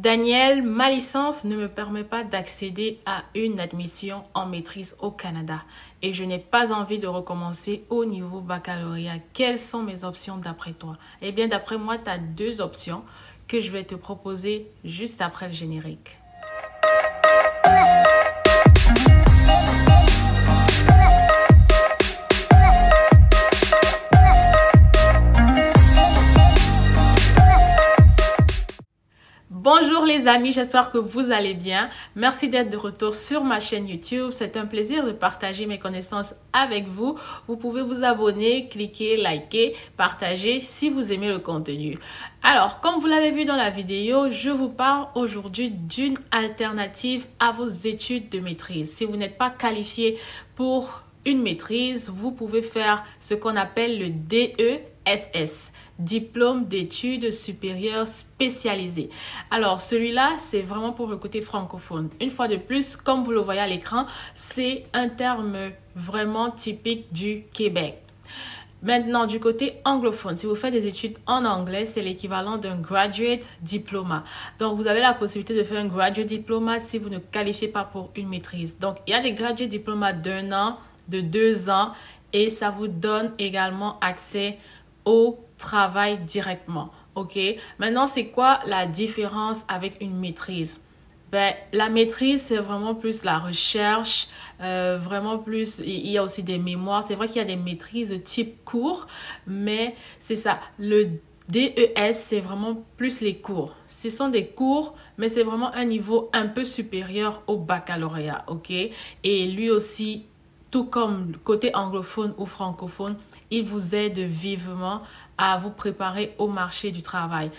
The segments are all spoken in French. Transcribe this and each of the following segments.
Daniel, ma licence ne me permet pas d'accéder à une admission en maîtrise au Canada et je n'ai pas envie de recommencer au niveau baccalauréat. Quelles sont mes options d'après toi? Eh bien, d'après moi, tu as deux options que je vais te proposer juste après le générique. Bonjour les amis, j'espère que vous allez bien. Merci d'être de retour sur ma chaîne YouTube. C'est un plaisir de partager mes connaissances avec vous. Vous pouvez vous abonner, cliquer, liker, partager si vous aimez le contenu. Alors, comme vous l'avez vu dans la vidéo, je vous parle aujourd'hui d'une alternative à vos études de maîtrise. Si vous n'êtes pas qualifié pour une maîtrise, vous pouvez faire ce qu'on appelle le DESS. Diplôme d'études supérieures spécialisées. Alors, celui-là, c'est vraiment pour le côté francophone. Une fois de plus, comme vous le voyez à l'écran, c'est un terme vraiment typique du Québec. Maintenant, du côté anglophone, si vous faites des études en anglais, c'est l'équivalent d'un graduate diploma. Donc, vous avez la possibilité de faire un graduate diploma si vous ne qualifiez pas pour une maîtrise. Donc, il y a des graduate diplomas d'1 an, de 2 ans et ça vous donne également accès au travail directement. Ok, maintenant c'est quoi la différence avec une maîtrise? Ben, la maîtrise c'est vraiment plus la recherche, vraiment plus, il y a aussi des mémoires. C'est vrai qu'il y a des maîtrises de type cours, mais c'est ça, le DES c'est vraiment plus les cours. Ce sont des cours, mais c'est vraiment un niveau un peu supérieur au baccalauréat. Ok, et lui aussi, tout comme côté anglophone ou francophone, il vous aide vivement à vous préparer au marché du travail.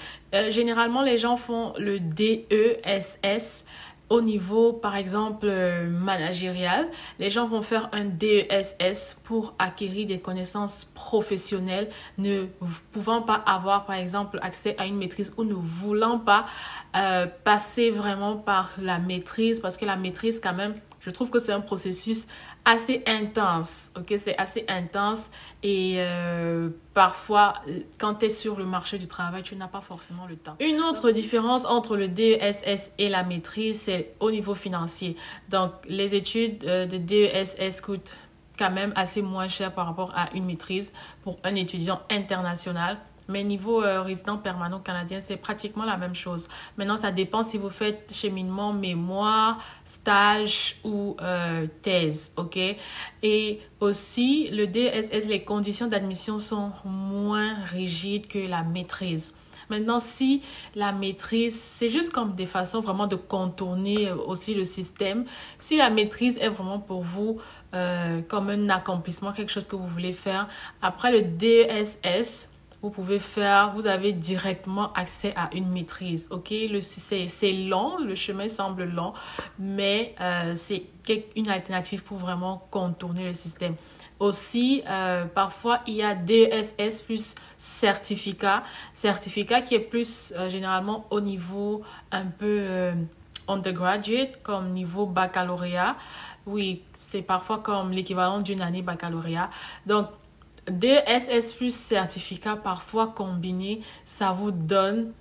Généralement, les gens font le DESS au niveau, par exemple, managérial. Les gens vont faire un DESS pour acquérir des connaissances professionnelles, ne pouvant pas avoir, par exemple, accès à une maîtrise ou ne voulant pas passer vraiment par la maîtrise, parce que la maîtrise, quand même, je trouve que c'est un processus assez intense, ok? C'est assez intense et parfois, quand tu es sur le marché du travail, tu n'as pas forcément le temps. Une autre différence entre le DESS et la maîtrise, c'est au niveau financier. Donc, les études de DESS coûtent quand même assez moins cher par rapport à une maîtrise pour un étudiant international. Mais niveau résident permanent canadien, c'est pratiquement la même chose. Maintenant, ça dépend si vous faites cheminement, mémoire, stage ou thèse, ok? Et aussi, le DSS, les conditions d'admission sont moins rigides que la maîtrise. Maintenant, si la maîtrise, c'est juste comme des façons vraiment de contourner aussi le système. Si la maîtrise est vraiment pour vous comme un accomplissement, quelque chose que vous voulez faire, après le DSS, vous avez directement accès à une maîtrise, ok? C'est long, le chemin semble long, mais c'est une alternative pour vraiment contourner le système. Aussi, parfois, il y a DSS plus certificat qui est plus généralement au niveau un peu undergraduate, comme niveau baccalauréat. Oui, c'est parfois comme l'équivalent d'une année baccalauréat. Donc, DSS plus certificat parfois combiné, ça vous donne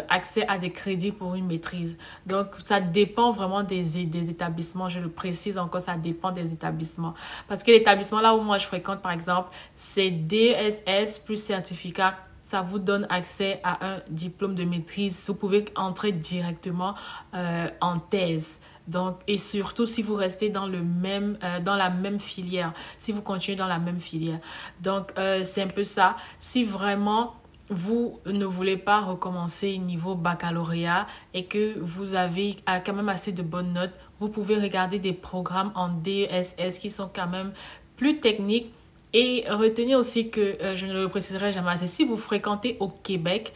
accès à des crédits pour une maîtrise. Donc, ça dépend vraiment des établissements. Je le précise encore, ça dépend des établissements. Parce que l'établissement là où moi je fréquente, par exemple, c'est DSS plus certificat. Ça vous donne accès à un diplôme de maîtrise. Vous pouvez entrer directement en thèse. Donc, et surtout si vous restez dans la même filière, si vous continuez dans la même filière. Donc, c'est un peu ça. Si vraiment vous ne voulez pas recommencer niveau baccalauréat et que vous avez quand même assez de bonnes notes, vous pouvez regarder des programmes en DESS qui sont quand même plus techniques. Et retenez aussi que, je ne le préciserai jamais assez, si vous fréquentez au Québec,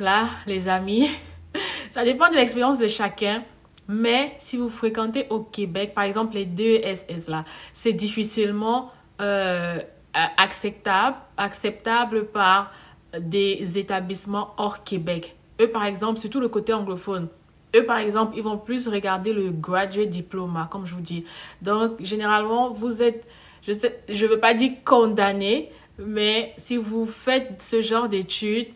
là, les amis, ça dépend de l'expérience de chacun, mais si vous fréquentez au Québec, par exemple les DESS là, c'est difficilement acceptable par des établissements hors Québec. Eux, par exemple, surtout le côté anglophone, eux, par exemple, ils vont plus regarder le graduate diploma, comme je vous dis. Donc, généralement, vous êtes, je ne veux pas dire condamné, mais si vous faites ce genre d'études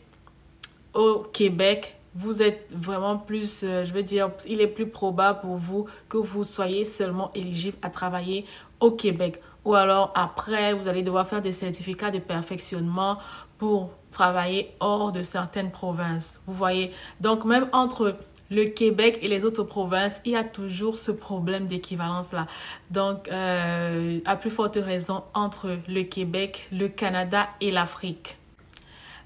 au Québec, vous êtes vraiment plus, je veux dire, il est plus probable pour vous que vous soyez seulement éligible à travailler au Québec. Ou alors après, vous allez devoir faire des certificats de perfectionnement pour travailler hors de certaines provinces. Vous voyez, donc même entre le Québec et les autres provinces, il y a toujours ce problème d'équivalence-là. Donc, à plus forte raison entre le Québec, le Canada et l'Afrique.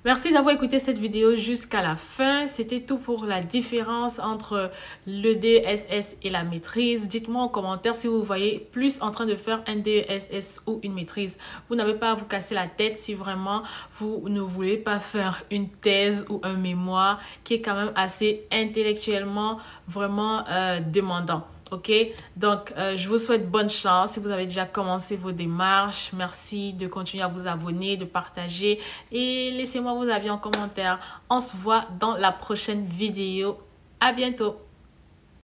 Merci d'avoir écouté cette vidéo jusqu'à la fin. C'était tout pour la différence entre le DESS et la maîtrise. Dites-moi en commentaire si vous voyez plus en train de faire un DESS ou une maîtrise. Vous n'avez pas à vous casser la tête si vraiment vous ne voulez pas faire une thèse ou un mémoire qui est quand même assez intellectuellement vraiment demandant. Ok, donc je vous souhaite bonne chance si vous avez déjà commencé vos démarches. Merci de continuer à vous abonner, de partager et laissez-moi vos avis en commentaire. On se voit dans la prochaine vidéo. À bientôt.